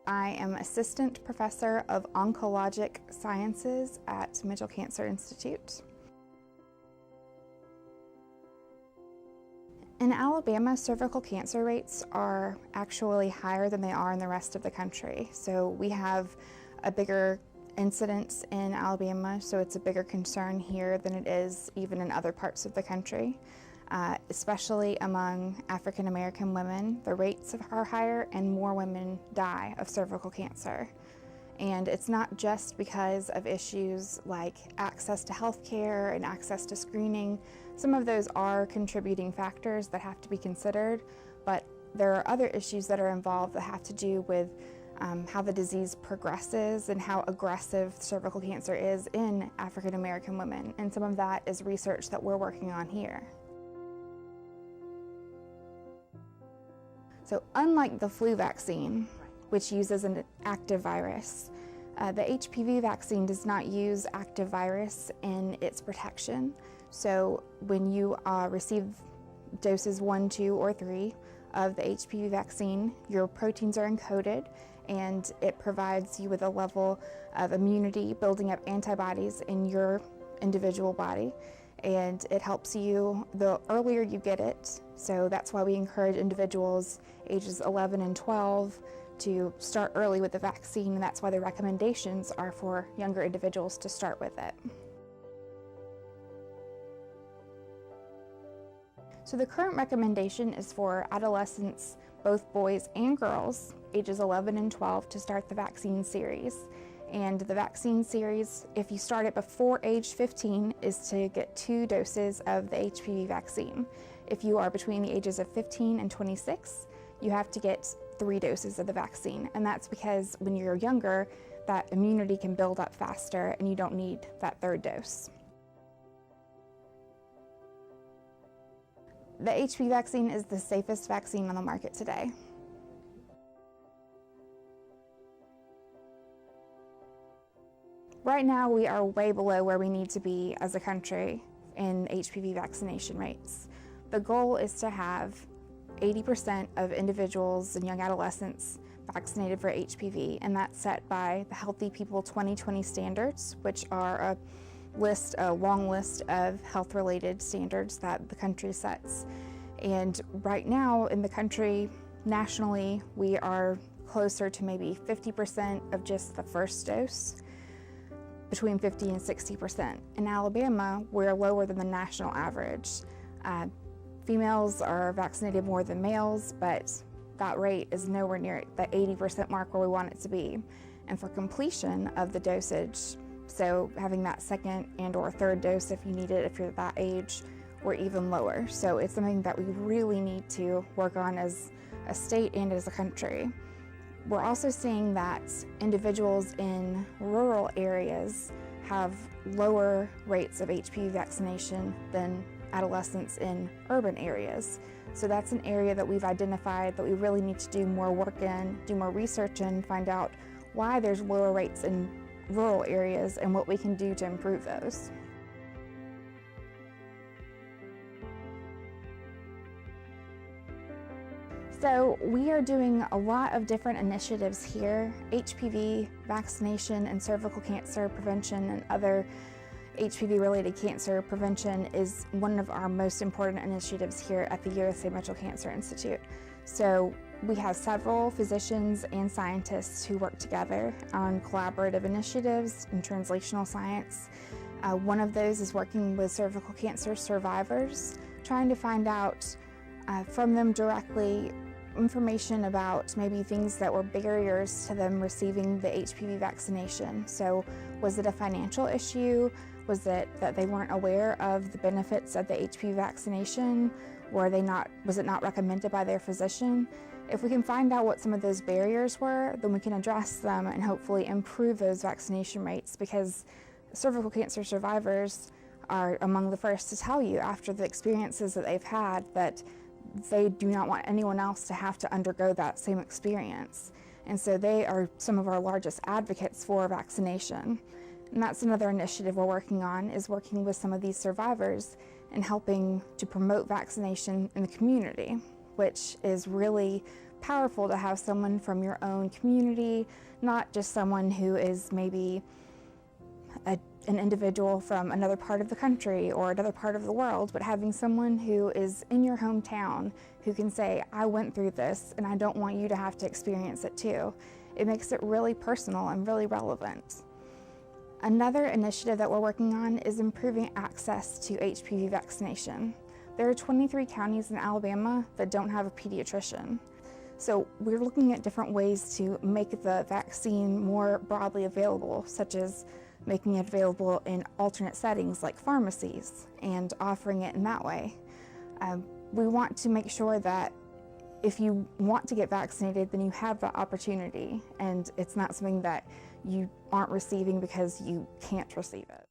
I am Assistant Professor of Oncologic Sciences at Mitchell Cancer Institute. In Alabama, cervical cancer rates are actually higher than they are in the rest of the country. So we have a bigger incidence in Alabama, so it's a bigger concern here than it is even in other parts of the country. Especially among African American women, the rates are higher and more women die of cervical cancer. And it's not just because of issues like access to health care and access to screening. Some of those are contributing factors that have to be considered, but there are other issues that are involved that have to do with how the disease progresses and how aggressive cervical cancer is in African American women. And some of that is research that we're working on here. So unlike the flu vaccine, which uses an active virus, the HPV vaccine does not use active virus in its protection. So when you receive doses 1, 2, or 3 of the HPV vaccine, your proteins are encoded and it provides you with a level of immunity, building up antibodies in your individual body. And it helps you the earlier you get it. So that's why we encourage individuals ages 11 and 12 to start early with the vaccine, and that's why the recommendations are for younger individuals to start with it. So the current recommendation is for adolescents, both boys and girls, ages 11 and 12, to start the vaccine series. And the vaccine series, if you start it before age 15, is to get 2 doses of the HPV vaccine. If you are between the ages of 15 and 26, you have to get 3 doses of the vaccine. And that's because when you're younger, that immunity can build up faster and you don't need that 3rd dose. The HPV vaccine is the safest vaccine on the market today. Right now, we are way below where we need to be as a country in HPV vaccination rates. The goal is to have 80% of individuals and young adolescents vaccinated for HPV, and that's set by the Healthy People 2020 standards, which are a long list of health-related standards that the country sets. And right now in the country, nationally, we are closer to maybe 50% of just the first dose, between 50 and 60%. In Alabama, we're lower than the national average. Females are vaccinated more than males, but that rate is nowhere near the 80% mark where we want it to be. And for completion of the dosage, so having that 2nd and or 3rd dose if you need it, if you're that age, we're even lower. So it's something that we really need to work on as a state and as a country. We're also seeing that individuals in rural areas have lower rates of HPV vaccination than adolescents in urban areas. So that's an area that we've identified that we really need to do more work in, do more research in, find out why there's lower rates in rural areas and what we can do to improve those. So we are doing a lot of different initiatives here. HPV vaccination and cervical cancer prevention and other HPV-related cancer prevention is one of our most important initiatives here at the USA Mitchell Cancer Institute. So we have several physicians and scientists who work together on collaborative initiatives in translational science. One of those is working with cervical cancer survivors, trying to find out from them directly information about maybe things that were barriers to them receiving the HPV vaccination. So was it a financial issue? Was it that they weren't aware of the benefits of the HPV vaccination? Was it not recommended by their physician? If we can find out what some of those barriers were, then we can address them and hopefully improve those vaccination rates, because cervical cancer survivors are among the first to tell you after the experiences that they've had that they do not want anyone else to have to undergo that same experience. And so they are some of our largest advocates for vaccination. And that's another initiative we're working on, is working with some of these survivors and helping to promote vaccination in the community, which is really powerful to have someone from your own community, not just someone who is maybe an individual from another part of the country or another part of the world, but having someone who is in your hometown who can say, I went through this and I don't want you to have to experience it too. It makes it really personal and really relevant. Another initiative that we're working on is improving access to HPV vaccination. There are 23 counties in Alabama that don't have a pediatrician. So we're looking at different ways to make the vaccine more broadly available, such as making it available in alternate settings like pharmacies and offering it in that way. We want to make sure that if you want to get vaccinated, then you have that opportunity, and it's not something that you aren't receiving because you can't receive it.